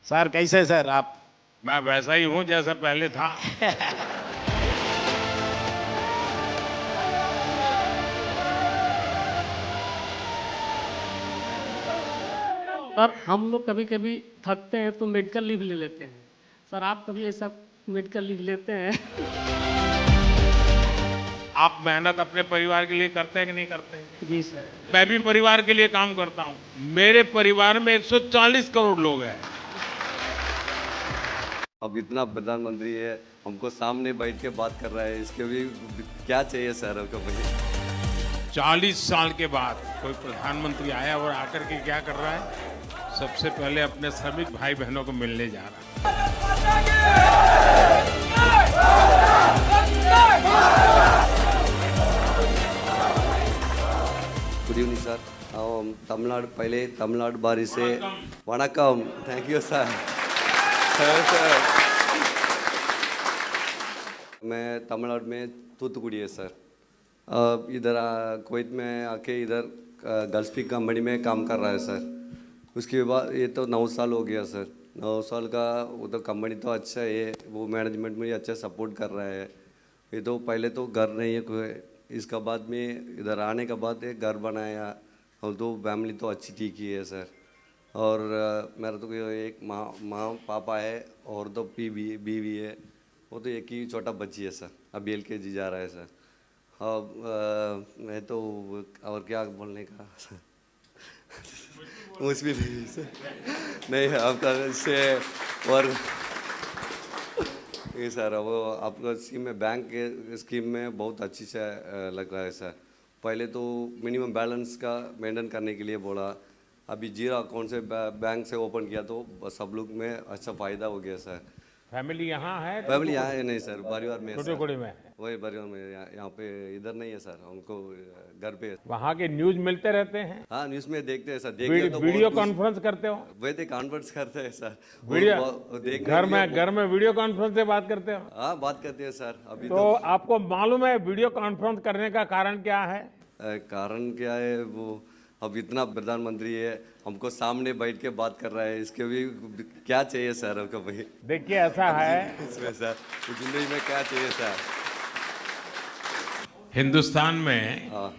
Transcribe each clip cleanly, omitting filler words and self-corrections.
Sir कैसे sir आप? मैं वैसा ही हूं जैसा पहले था। सर हम लोग कभी कभी थकते हैं तो मेडिकल लीव ले लेते हैं। सर आप कभी ऐसा मेडिकल लीव लेते हैं? आप मेहनत अपने परिवार के लिए करते हैं कि नहीं करते हैं? जी सर। मैं भी परिवार के लिए काम करता हूं। मेरे परिवार में 140 करोड़ लोग हैं। अब इतना प्रधानमंत्री है, हमको सामने बैठ के बात कर रहा है, इसके भी क्या चाहिए सर हमको भाई? 40 साल के बाद कोई प्रधानमंत्री आया और आकर के क्या कर रहा है? सबसे पहले अपने श्रमिक भाई बहनों को मिलने जा रहा है। Good evening sir. तमिलनाडु पहले तमिलनाडु बारी से वणकम। Thank you sir. सर मैं तमिलनाडु में तूतुकुड़ी है सर। इधर कुवैत में आके इधर गल्फ की कंपनी में काम कर रहा है सर। उसके बाद ये तो 9 साल हो गया सर। 9 साल का वो तो कंपनी तो अच्छा है, वो मैनेजमेंट में अच्छा सपोर्ट कर रहा है। ये तो पहले तो घर नहीं है कोई, इसका बाद में इधर आने के बाद एक घर बनाया और तो फैमिली तो अच्छी ठीक ही है सर। और मेरा तो एक माँ पापा है और तो बीवी है, वो तो एक ही छोटा बच्ची है सर, अभी LKG जा रहा है सर। अब मैं तो और क्या बोलने का सर मुश्किल नहीं सर। नहीं आपका से और ये सर वो आपका स्कीम में बैंक के स्कीम में बहुत अच्छी से लग रहा है सर। पहले तो मिनिमम बैलेंस का मेंटेन करने के लिए बोला, अभी जीरो अकाउंट से बैंक से ओपन किया तो सब लोग में अच्छा फ़ायदा हो गया सर। फैमिली यहाँ है? फैमिली यहाँ है नहीं सर, परिवार में है सर। तूतुकुड़ी में है। वही परिवार में, यहाँ पे इधर नहीं है सर, हमको घर पे है। वहाँ के न्यूज मिलते रहते हैं? हाँ न्यूज़ में देखते हैं सर। देखते तो वीडियो बहुत कॉन्फ्रेंस करते हो? वही कॉन्फ्रेंस करते हैं सर। घर में वीडियो कॉन्फ्रेंस से बात करते हो? हाँ बात करते हैं सर। अभी तो आपको मालूम है वीडियो कॉन्फ्रेंस करने का कारण क्या है? कारण क्या है, वो अब इतना प्रधानमंत्री है, हमको सामने बैठ के बात कर रहा है, इसके भी क्या चाहिए सर हमको भाई? देखिए ऐसा है, इसमें सर जिंदगी में क्या चाहिए सर? हिंदुस्तान में हाँ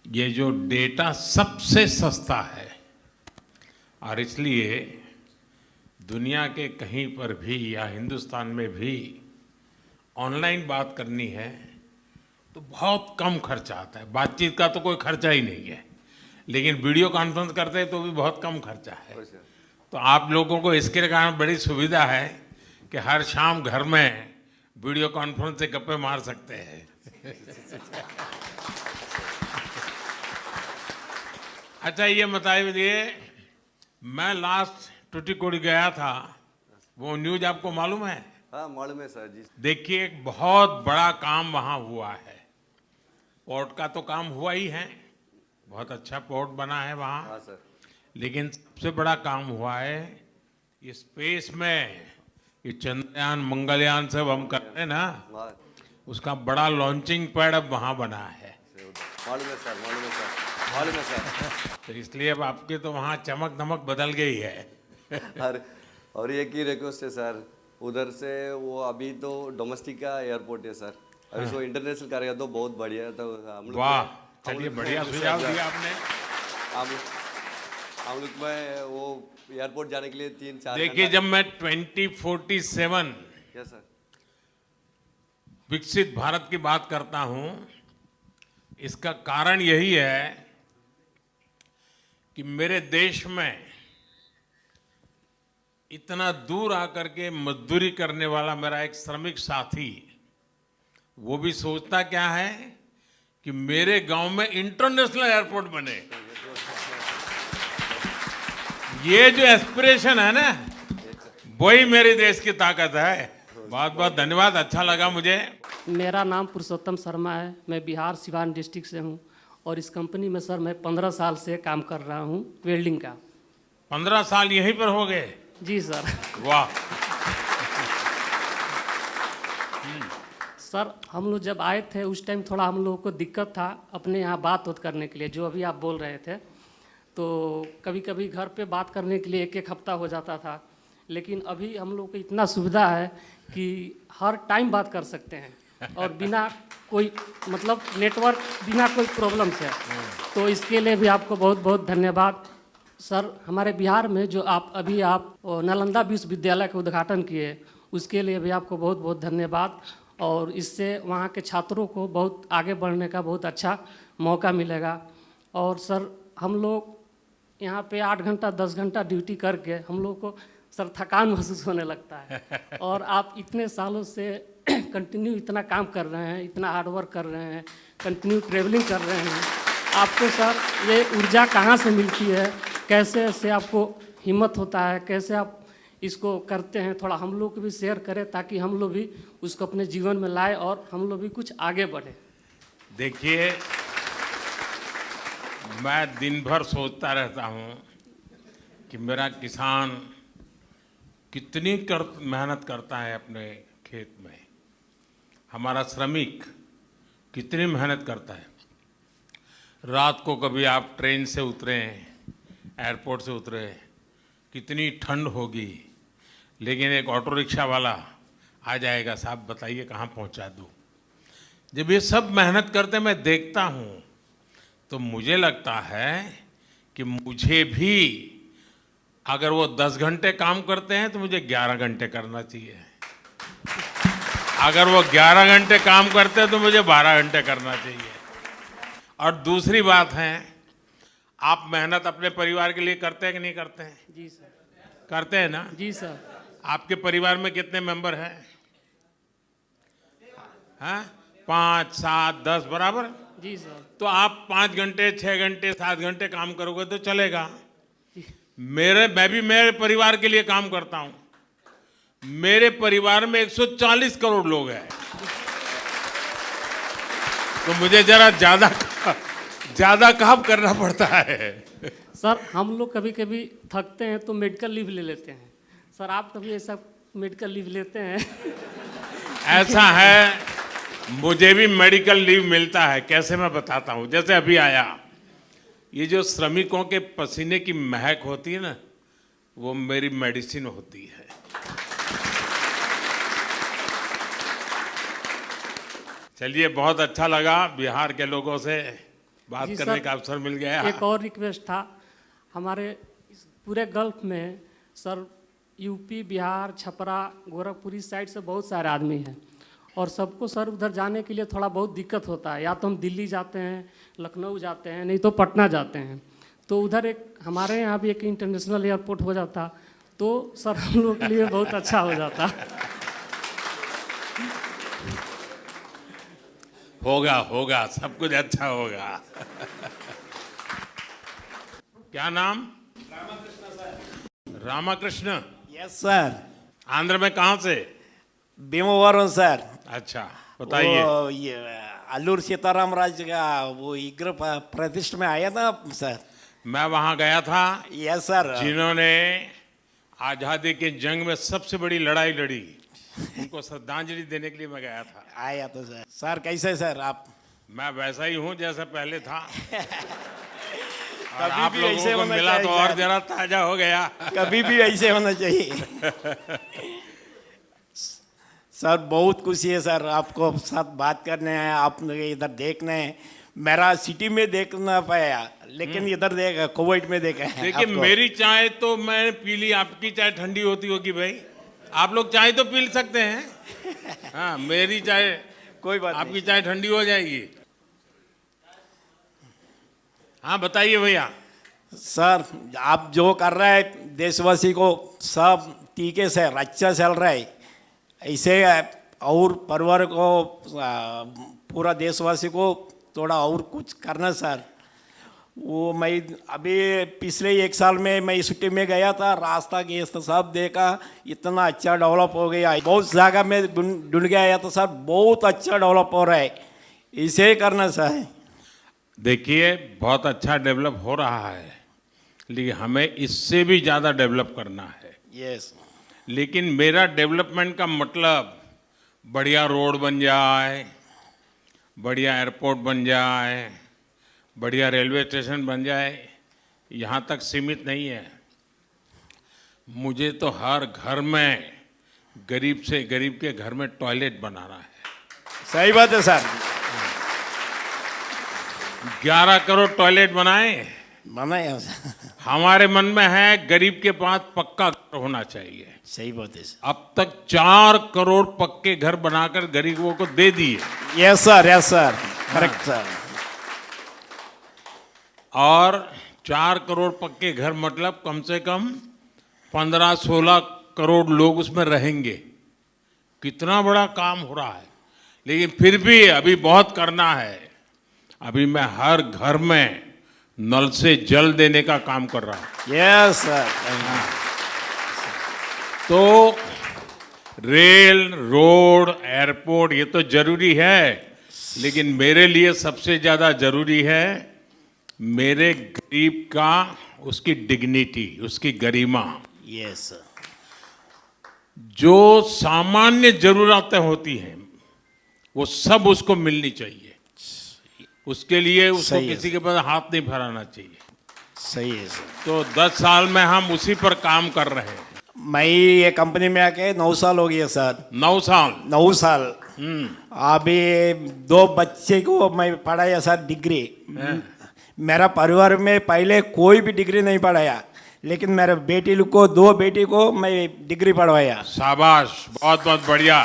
ये जो डेटा सबसे सस्ता है और इसलिए दुनिया के कहीं पर भी या हिंदुस्तान में भी ऑनलाइन बात करनी है तो बहुत कम खर्चा आता है। बातचीत का तो कोई खर्चा ही नहीं है, लेकिन वीडियो कॉन्फ्रेंस करते हैं तो भी बहुत कम खर्चा है। तो आप लोगों को इसके कारण बड़ी सुविधा है कि हर शाम घर में वीडियो कॉन्फ्रेंस से गप्पे मार सकते हैं। अच्छा ये बताइए, मैं लास्ट टूटीकोड़ी गया था, वो न्यूज आपको मालूम है? हाँ मालूम है सर जी। देखिए एक बहुत बड़ा काम वहाँ हुआ है। पोर्ट का तो काम हुआ ही है, बहुत अच्छा पोर्ट बना है वहाँ। हाँ सर। लेकिन सबसे बड़ा काम हुआ है ये स्पेस में, ये चंद्रयान मंगलयान सब हम करते हैं ना, उसका बड़ा लॉन्चिंग पैड अब वहाँ बना है। मालूम है सर, मालूम है सर, मालूम है सर। तो इसलिए अब आपके तो वहाँ चमक दमक बदल गई है। और एक ही रिक्वेस्ट है सर, उधर से वो अभी तो डोमेस्टिक का एयरपोर्ट है सर, अभी सो इंटरनेशनल करेगा तो बहुत बढ़िया। तो हम लोग वाह, चलिए बढ़िया सुझाव दिया आपने। हम लोग में वो एयरपोर्ट जाने के लिए 3-4 देखिए जब मैं 2047 क्या सर विकसित भारत की बात करता हूं, इसका कारण यही है कि मेरे देश में इतना दूर आकर के मजदूरी करने वाला मेरा एक श्रमिक साथी, वो भी सोचता क्या है कि मेरे गांव में इंटरनेशनल एयरपोर्ट बने। ये जो एस्पिरेशन है ना, वही मेरे देश की ताकत है। बहुत बहुत धन्यवाद, अच्छा लगा मुझे। मेरा नाम पुरुषोत्तम शर्मा है, मैं बिहार सिवान डिस्ट्रिक्ट से हूँ और इस कंपनी में सर मैं 15 साल से काम कर रहा हूँ वेल्डिंग का। 15 साल यहीं पर हो गए? जी सर। वाह। सर हम लोग जब आए थे उस टाइम थोड़ा हम लोगों को दिक्कत था अपने यहाँ बात करने के लिए, जो अभी आप बोल रहे थे। तो कभी कभी घर पे बात करने के लिए एक एक हफ्ता हो जाता था, लेकिन अभी हम लोग को इतना सुविधा है कि हर टाइम बात कर सकते हैं और बिना कोई मतलब नेटवर्क, बिना कोई प्रॉब्लम से। तो इसके लिए भी आपको बहुत बहुत धन्यवाद सर। हमारे बिहार में जो आप नालंदा विश्वविद्यालय का उद्घाटन किए, उसके लिए भी आपको बहुत बहुत धन्यवाद। और इससे वहाँ के छात्रों को बहुत आगे बढ़ने का बहुत अच्छा मौका मिलेगा। और सर हम लोग यहाँ पे 8 घंटा 10 घंटा ड्यूटी करके हम लोग को सर थकान महसूस होने लगता है। और आप इतने सालों से कंटिन्यू इतना काम कर रहे हैं, इतना हार्ड वर्क कर रहे हैं, कंटिन्यू ट्रेवलिंग कर रहे हैं। आपको सर ये ऊर्जा कहाँ से मिलती है, कैसे ऐसे आपको हिम्मत होता है, कैसे आप इसको करते हैं, थोड़ा हम लोग को भी शेयर करें ताकि हम लोग भी उसको अपने जीवन में लाए और हम लोग भी कुछ आगे बढ़े। देखिए, मैं दिन भर सोचता रहता हूँ कि मेरा किसान कितनी मेहनत करता है अपने खेत में, हमारा श्रमिक कितनी मेहनत करता है। रात को कभी आप ट्रेन से उतरे, एयरपोर्ट से उतरे, कितनी ठंड होगी, लेकिन एक ऑटो रिक्शा वाला आ जाएगा, साहब बताइए कहाँ पहुँचा दूँ। जब ये सब मेहनत करते मैं देखता हूँ तो मुझे लगता है कि मुझे भी, अगर वो 10 घंटे काम करते हैं तो मुझे 11 घंटे करना चाहिए। अगर वो 11 घंटे काम करते हैं तो मुझे 12 घंटे करना चाहिए। और दूसरी बात है, आप मेहनत अपने परिवार के लिए करते हैं कि नहीं करते हैं? जी सर। करते हैं ना? जी सर। आपके परिवार में कितने मेंबर हैं? हाँ, 5, 7, 10 बराबर? जी सर। तो आप 5 घंटे, 6 घंटे, 7 घंटे काम करोगे तो चलेगा। मैं भी मेरे परिवार के लिए काम करता हूं। मेरे परिवार में 140 करोड़ लोग हैं, तो मुझे जरा ज्यादा काम करना पड़ता है। सर हम लोग कभी कभी थकते हैं तो मेडिकल लीव ले लेते हैं। सर आप कभी ऐसा मेडिकल लीव लेते हैं? ऐसा है, मुझे भी मेडिकल लीव मिलता है। कैसे, मैं बताता हूँ। जैसे अभी आया, ये जो श्रमिकों के पसीने की महक होती है ना, वो मेरी मेडिसिन होती है। चलिए, बहुत अच्छा लगा बिहार के लोगों से बात करने का अवसर मिल गया। एक और रिक्वेस्ट था, हमारे इस पूरे गल्फ में सर यूपी, बिहार, छपरा, गोरखपुर इस साइड से बहुत सारे आदमी हैं और सबको सर उधर जाने के लिए थोड़ा बहुत दिक्कत होता है। या तो हम दिल्ली जाते हैं, लखनऊ जाते हैं, नहीं तो पटना जाते हैं। तो उधर एक हमारे यहाँ भी एक इंटरनेशनल एयरपोर्ट हो जाता तो सर हम लोग के लिए बहुत अच्छा हो जाता। होगा, सब कुछ अच्छा होगा। क्या नाम? Ramakrishna sir. Ramakrishna? Yes sir. Andhra में कहाँ से? भीमवरम सर। अच्छा, बताइए। वो ये अल्लूर सीताराम राज का वो विग्रह प्रतिष्ठा में आया था सर। मैं वहाँ गया था। Yes sir. जिन्होंने आज़ादी के जंग में सबसे बड़ी लड़ाई लड़ी, उनको श्रद्धांजलि देने के लिए मैं गया था। आया तो सर। सर कैसे सर आप? मैं वैसा ही हूँ जैसा पहले था। और कभी आप भी लोगों ऐसे को होना मिला तो चाहिए और सर। जरा ताजा हो गया। कभी भी ऐसे होना चाहिए। सर बहुत खुशी है सर, आपको साथ बात करने हैं, आप इधर देखने हैं। मेरा सिटी में देखना पाया, लेकिन इधर देखा, कुवैत में देखा है। देखिए, आपको। मेरी चाय तो मैंने पी ली, आपकी चाय ठंडी होती होगी भाई। आप लोग चाय तो पी सकते हैं। हाँ, मेरी चाय, कोई बात आपकी नहीं। चाय ठंडी हो जाएगी। हाँ बताइए भैया। सर आप जो कर रहे हैं देशवासी को सब टीके से अच्छा चल रहा है, ऐसे और परिवार को पूरा देशवासी को थोड़ा और कुछ करना सर। वो मैं अभी पिछले 1 साल में मैं छुट्टी में गया था, रास्ता के सब देखा, इतना अच्छा डेवलप हो गया। बहुत जगह में ढूंढ के आया था सर, बहुत अच्छा डेवलप हो रहा है, इसे करना सर। देखिए, बहुत अच्छा डेवलप हो रहा है, लेकिन हमें इससे भी ज़्यादा डेवलप करना है। यस। लेकिन मेरा डेवलपमेंट का मतलब बढ़िया रोड बन जाए, बढ़िया एयरपोर्ट बन जाए, बढ़िया रेलवे स्टेशन बन जाए, यहाँ तक सीमित नहीं है, मुझे तो हर घर में गरीब से गरीब के घर में टॉयलेट बनाना है। सही बात है सर। 11 करोड़ टॉयलेट बनाए। बनाए। हमारे मन में है गरीब के पास पक्का घर होना चाहिए। सही बात है सर। अब तक 4 करोड़ पक्के घर बनाकर गरीबों को दे दिए। Yes sir, correct sir. और 4 करोड़ पक्के घर मतलब कम से कम 15-16 करोड़ लोग उसमें रहेंगे। कितना बड़ा काम हो रहा है। लेकिन फिर भी अभी बहुत करना है। अभी मैं हर घर में नल से जल देने का काम कर रहा हूं। Yes sir. तो रेल, रोड, एयरपोर्ट ये तो जरूरी है, लेकिन मेरे लिए सबसे ज्यादा जरूरी है मेरे गरीब का, उसकी डिग्निटी, उसकी गरिमा। Yes sir. जो सामान्य जरूरतें होती हैं वो सब उसको मिलनी चाहिए। उसके लिए उसको सही है किसी के पास हाथ नहीं फैलाना चाहिए। सही है सर। तो 10 साल में हम उसी पर काम कर रहे हैं। मैं ये कंपनी में आके 9 साल हो गया सर। 9 साल। 9 साल। अभी 2 बच्चे को मैं पढ़ाया सर डिग्री। मेरा परिवार में पहले कोई भी डिग्री नहीं पढ़ाया, लेकिन मेरे बेटी लोग को, 2 बेटी को मैं डिग्री पढ़वाया। शाबाश, बहुत बहुत बढ़िया।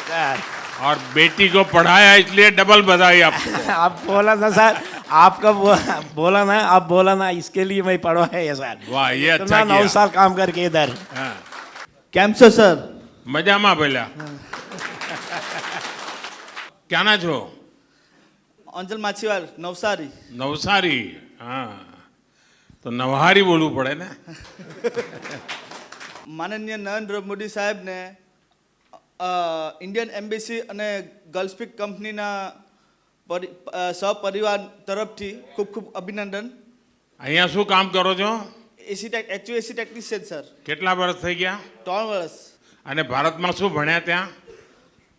सर और बेटी को पढ़ाया इसलिए डबल बधाई आपको। आप बोला ना सर, आपका बोला ना, आप बोला ना, इसके लिए मैं पढ़वाया सर। वाह, ये अच्छा इतना 9 किया। साल काम करके इधर। हाँ, કેમ છો સર? મજામાં બોલ્યા। क्या ना છો? અંજલ માછીવાલ નવસારી। नवसारी। हाँ, तो नवहारी बोलવું પડે ને। માનનીય નરેન્દ્ર મોદી સાહેબને ઇન્ડિયન એમ્બેસી અને ગલ્ફસ્પીક કંપનીના સહપરિવાર તરફથી ખૂબ ખૂબ અભિનંદન। અહીંયા શું કામ કરો છો? એસી ટેકનિશિયન સર। કેટલા વર્ષ થઈ ગયા? 3 વર્ષ। અને ભારતમાં શું ભણ્યા ત્યાં?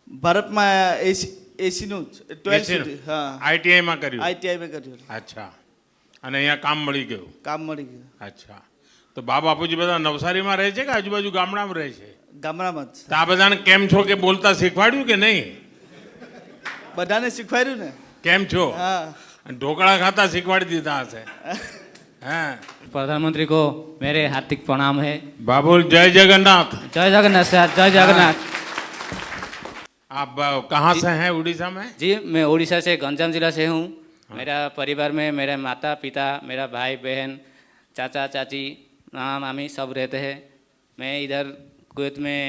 ભારતમાં એસીનું 12 સુધી। હા, આઈટીઆઈમાં કર્યું? આઈટીઆઈમાં કર્યું। અચ્છા, અને અહીંયા કામ મળી ગયું? કામ મળી ગયું। અચ્છા, તો બા બાપુજી બધા નવસારીમાં રહે છે કે આજુબાજુ ગામડામાં રહે છે? ગામડામાં જ। તો આ બધાને કેમ છો કે બોલતા શીખવાડ્યું કે નહીં? બધાને શીખવાડ્યું ને। કેમ છો? હા। અને ઢોકળા ખાતા શીખવાડી દીધા હશે। हाँ, प्रधानमंत्री को मेरे हार्दिक प्रणाम है। बाबुल जय जगन्नाथ। जय जगन्नाथ सर, जय जगन्नाथ। आप कहाँ से हैं उड़ीसा में? जी, मैं उड़ीसा से गंजाम जिला से हूँ। मेरा परिवार में मेरे माता पिता, मेरा भाई बहन, चाचा चाची, मामा मामी सब रहते हैं। मैं इधर कुवैत में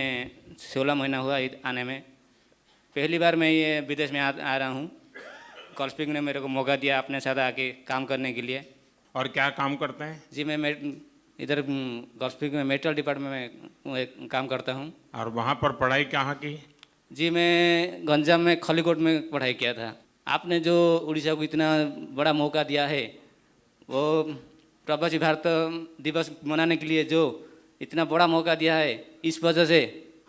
16 महीना हुआ आने में। पहली बार मैं ये विदेश में आ रहा हूँ। गल्फस्पीक ने मेरे को मौका दिया अपने साथ आके काम करने के लिए। और क्या काम करते हैं? जी, मैं इधर गल्फस्पीक में मेटल डिपार्टमेंट में काम करता हूँ। और वहाँ पर पढ़ाई कहाँ की? जी, मैं गंजाम में खलीकोट में पढ़ाई किया था। आपने जो उड़ीसा को इतना बड़ा मौका दिया है, वो प्रवासी भारत दिवस मनाने के लिए जो इतना बड़ा मौका दिया है, इस वजह से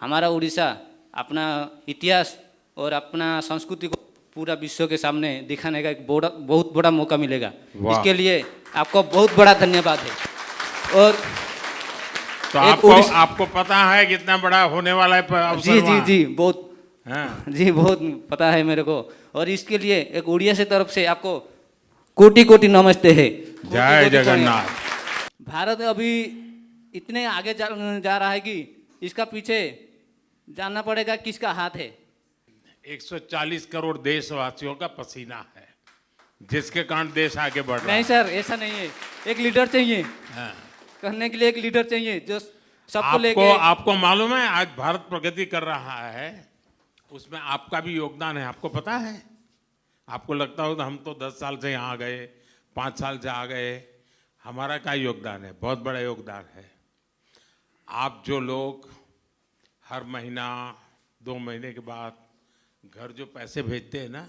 हमारा उड़ीसा अपना इतिहास और अपना संस्कृति को पूरा विश्व के सामने दिखाने का एक बहुत बड़ा मौका मिलेगा। इसके लिए आपको बहुत बड़ा धन्यवाद है। और तो आपको पता है कितना बड़ा होने वाला है अवसर? जी जी वहाँ? जी, बहुत। हाँ। जी, बहुत पता है मेरे को। और इसके लिए एक उड़िया से तरफ से आपको कोटि कोटि नमस्ते है। जय जगन्नाथ। भारत अभी इतने आगे जा रहा है कि इसका पीछे जानना पड़ेगा किसका हाथ है। 140 करोड़ देशवासियों का पसीना है, जिसके कारण देश आगे बढ़ रहा नहीं है। सर, ऐसा नहीं है। एक लीडर चाहिए, हाँ। करने के लिए एक लीडर चाहिए जो सबको लेके। आपको मालूम है आज भारत प्रगति कर रहा है, उसमें आपका भी योगदान है। आपको पता है? आपको लगता होगा हम तो 10 साल से यहाँ आ गए, 5 साल से आ गए। हमारा क्या योगदान है? बहुत बड़ा योगदान है। आप जो लोग हर महीना 2 महीने के बाद घर जो पैसे भेजते हैं ना,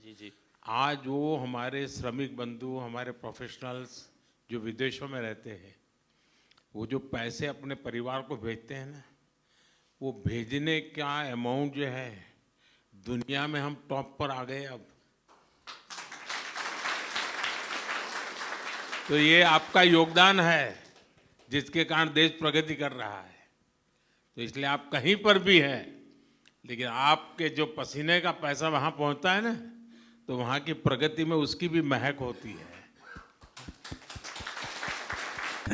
जी जी, आज वो हमारे श्रमिक बंधु, हमारे प्रोफेशनल्स जो विदेशों में रहते हैं, वो जो पैसे अपने परिवार को भेजते हैं ना, वो भेजने का अमाउंट जो है दुनिया में हम टॉप पर आ गए अब। तो ये आपका योगदान है जिसके कारण देश प्रगति कर रहा है। तो इसलिए आप कहीं पर भी हैं, लेकिन आपके जो पसीने का पैसा वहां पहुंचता है ना, तो वहां की प्रगति में उसकी भी महक होती है।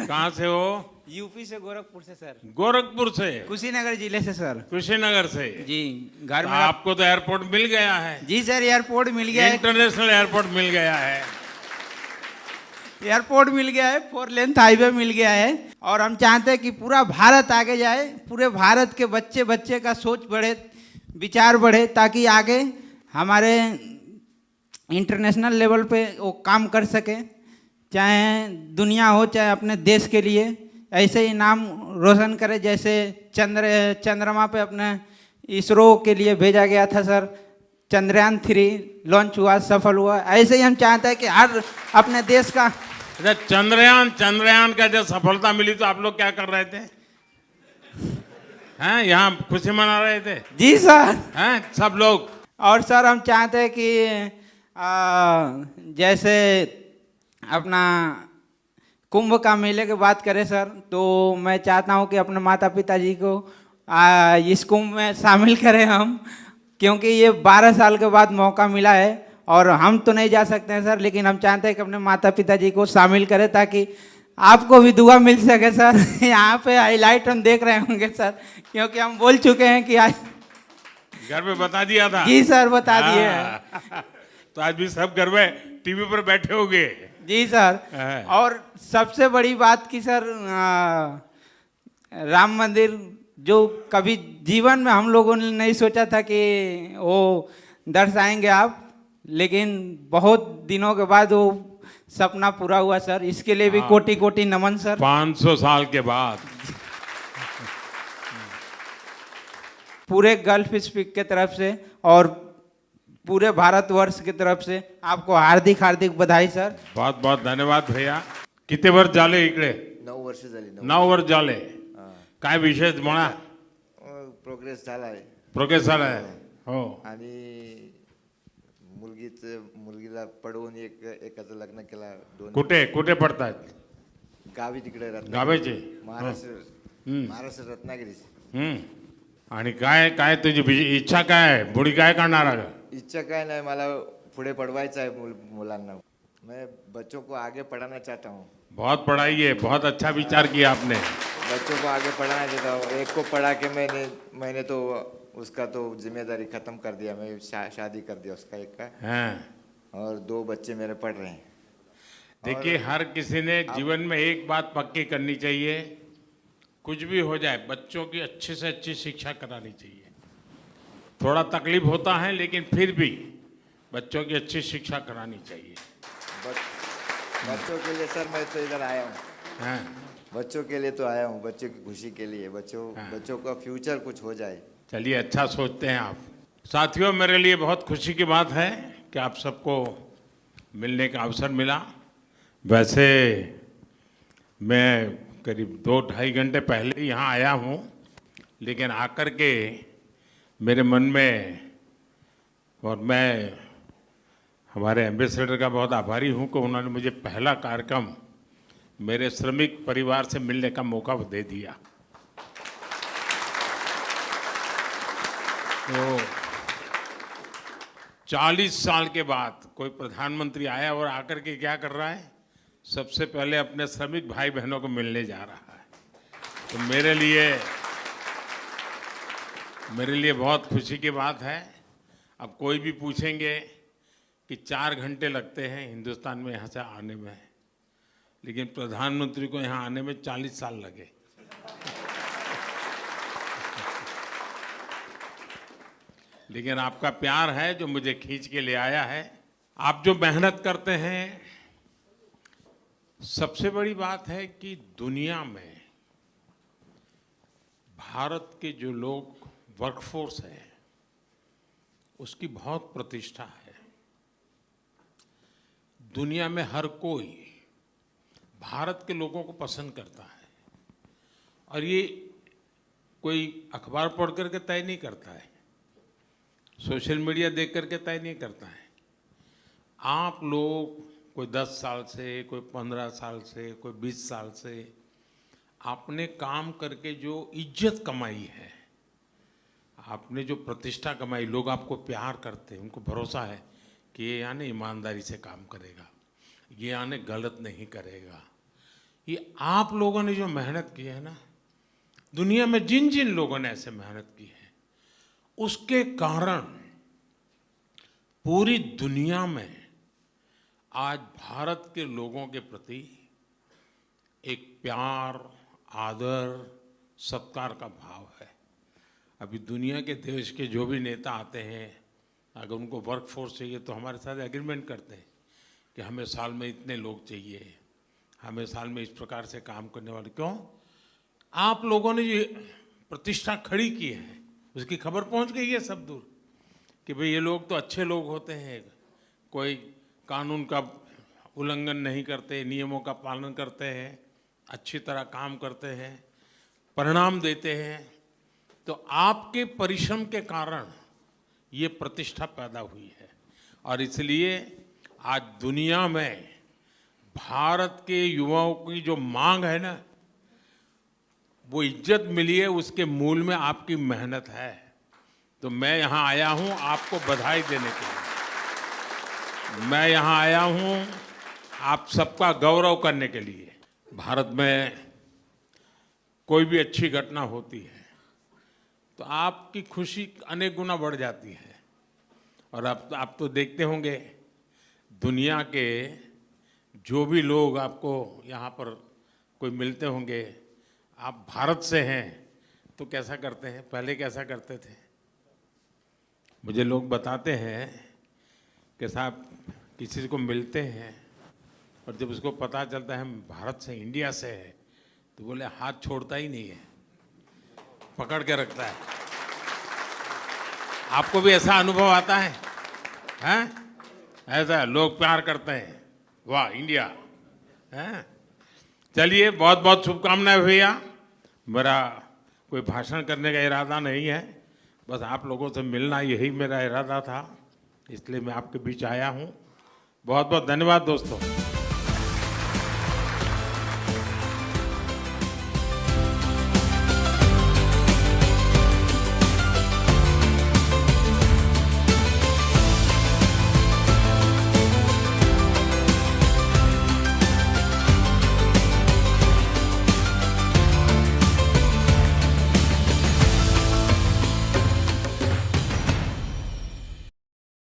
कहाँ से हो? यूपी से, गोरखपुर से सर। गोरखपुर से, कुशीनगर जिले से सर। कुशीनगर से जी। घर तो में आपको तो एयरपोर्ट मिल गया है। जी सर, एयरपोर्ट मिल गया है। इंटरनेशनल एयरपोर्ट मिल गया है। एयरपोर्ट मिल गया है, 4 लेन हाईवे मिल गया है। और हम चाहते हैं कि पूरा भारत आगे जाए, पूरे भारत के बच्चे बच्चे का सोच बढ़े, विचार बढ़े, ताकि आगे हमारे इंटरनेशनल लेवल पे वो काम कर सके, चाहे दुनिया हो चाहे अपने देश के लिए ऐसे ही नाम रोशन करे। जैसे चंद्रमा पे अपने इसरो के लिए भेजा गया था सर, चंद्रयान 3 लॉन्च हुआ, सफल हुआ। ऐसे ही हम चाहते हैं कि हर अपने देश का। अच्छा, चंद्रयान का जब सफलता मिली तो आप लोग क्या कर रहे थे? हैं, यहाँ खुशी मना रहे थे? जी सर। हैं सब लोग? और सर हम चाहते हैं कि जैसे अपना कुंभ का मेले की बात करें सर, तो मैं चाहता हूं कि अपने माता पिताजी को इस कुंभ में शामिल करें हम, क्योंकि ये 12 साल के बाद मौका मिला है। और हम तो नहीं जा सकते हैं सर, लेकिन हम चाहते हैं कि अपने माता पिताजी को शामिल करें, ताकि आपको भी दुआ मिल सके सर। यहाँ पे हाईलाइट हम देख रहे होंगे सर, क्योंकि हम बोल चुके हैं कि आज घर में बता दिया था। जी सर, बता दिए हैं। हाँ। तो आज भी सब घर में टीवी पर बैठे होंगे। जी सर। हाँ। और सबसे बड़ी बात की सर, राम मंदिर जो कभी जीवन में हम लोगों ने नहीं सोचा था कि वो दर्शाएंगे आप, लेकिन बहुत दिनों के बाद वो सपना पूरा हुआ सर। इसके लिए भी कोटि कोटि नमन सर। 500 साल के बाद पूरे गल्फ स्पीक के तरफ से और पूरे भारतवर्ष की तरफ से आपको हार्दिक हार्दिक बधाई सर। बहुत बहुत धन्यवाद भैया। किती वर्ष झाले इकडे? 9 वर्ष झाली. 9 वर्ष झाले. काय विशेष म्हणा? प्रोग्रेस झाला आहे. प्रोग्रेस झाला आहे. हो. आणि मुलगीला पडवून एकाचं लग्न केला. 2 कुठे कुठे पडतात? गावी तिकडे गावाचे? महाराष्ट्र रत्नागिरी. आणि काय काय तुझी इच्छा काय आहे? पुढे काय करणार आहे? इच्छा काय नाही, मला पुढे पडवायचं आहे मुलांना. मैं बच्चों को आगे पढ़ाना चाहता हूँ. बहुत पढ़ाई है, बहुत अच्छा विचार किया आपने. बच्चों को आगे पढ़ाना चाहता हूँ. एक को पढ़ा के मैंने तो उसका तो जिम्मेदारी खत्म कर दिया. मैं शादी कर दिया उसका एक का. हाँ. और 2 बच्चे मेरे पढ़ रहे हैं. देखिए, हर किसी ने जीवन में एक बात पक्की करनी चाहिए, कुछ भी हो जाए बच्चों की अच्छी से अच्छी शिक्षा करानी चाहिए. थोड़ा तकलीफ होता है, लेकिन फिर भी बच्चों की अच्छी शिक्षा करानी चाहिए. बच्चों के लिए सर मैं तो इधर आया हूँ. हाँ. बच्चों के लिए तो आया हूँ, बच्चों की खुशी के लिए. बच्चों का फ्यूचर कुछ हो जाए. चलिए, अच्छा सोचते हैं आप. साथियों, मेरे लिए बहुत खुशी की बात है कि आप सबको मिलने का अवसर मिला. वैसे मैं करीब 2-2.5 घंटे पहले यहाँ आया हूँ, लेकिन आकर के मेरे मन में, और मैं हमारे एम्बेसडर का बहुत आभारी हूँ कि उन्होंने मुझे पहला कार्यक्रम मेरे श्रमिक परिवार से मिलने का मौका दे दिया. तो 40 साल के बाद कोई प्रधानमंत्री आया और आकर के क्या कर रहा है? सबसे पहले अपने श्रमिक भाई बहनों को मिलने जा रहा है. तो मेरे लिए बहुत खुशी की बात है. अब कोई भी पूछेंगे कि 4 घंटे लगते हैं हिंदुस्तान में यहाँ से आने में, लेकिन प्रधानमंत्री को यहाँ आने में 40 साल लगे. लेकिन आपका प्यार है जो मुझे खींच के ले आया है. आप जो मेहनत करते हैं, सबसे बड़ी बात है कि दुनिया में भारत के जो लोग वर्कफोर्स है उसकी बहुत प्रतिष्ठा है. दुनिया में हर कोई भारत के लोगों को पसंद करता है, और ये कोई अखबार पढ़ करके तय नहीं करता है, सोशल मीडिया देख करके तय नहीं करता है. आप लोग कोई 10 साल से, कोई 15 साल से, कोई 20 साल से आपने काम करके जो इज्जत कमाई है, आपने जो प्रतिष्ठा कमाई, लोग आपको प्यार करते हैं, उनको भरोसा है कि ये यानी ईमानदारी से काम करेगा, ये यानी गलत नहीं करेगा। ये आप लोगों ने जो मेहनत की है ना, दुनिया में जिन जिन लोगों ने ऐसे मेहनत की है, उसके कारण पूरी दुनिया में आज भारत के लोगों के प्रति एक प्यार, आदर, सत्कार का भाव है। अभी दुनिया के देश के जो भी नेता आते हैं, अगर उनको वर्क फोर्स चाहिए तो हमारे साथ एग्रीमेंट करते हैं कि हमें साल में इतने लोग चाहिए, हमें साल में इस प्रकार से काम करने वाले। क्यों? आप लोगों ने ये प्रतिष्ठा खड़ी की है, उसकी खबर पहुंच गई है सब दूर कि भाई ये लोग तो अच्छे लोग होते हैं, कोई कानून का उल्लंघन नहीं करते, नियमों का पालन करते हैं, अच्छी तरह काम करते हैं, परिणाम देते हैं। तो आपके परिश्रम के कारण ये प्रतिष्ठा पैदा हुई है और इसलिए आज दुनिया में भारत के युवाओं की जो मांग है ना, वो इज्जत मिली है, उसके मूल में आपकी मेहनत है। तो मैं यहाँ आया हूँ आपको बधाई देने के लिए, मैं यहाँ आया हूँ आप सबका गौरव करने के लिए। भारत में कोई भी अच्छी घटना होती है तो आपकी खुशी अनेक गुना बढ़ जाती है। और अब आप तो देखते होंगे दुनिया के जो भी लोग आपको यहाँ पर कोई मिलते होंगे, आप भारत से हैं तो कैसा करते हैं, पहले कैसा करते थे? मुझे लोग बताते हैं कि साहब किसी को मिलते हैं और जब उसको पता चलता है हम भारत से, इंडिया से है, तो बोले हाथ छोड़ता ही नहीं है, पकड़ के रखता है। आपको भी ऐसा अनुभव आता है? हैं? ऐसा लोग प्यार करते हैं, वाह इंडिया है। चलिए, बहुत बहुत शुभकामनाएं भैया। मेरा कोई भाषण करने का इरादा नहीं है, बस आप लोगों से मिलना यही मेरा इरादा था, इसलिए मैं आपके बीच आया हूँ। बहुत बहुत धन्यवाद दोस्तों।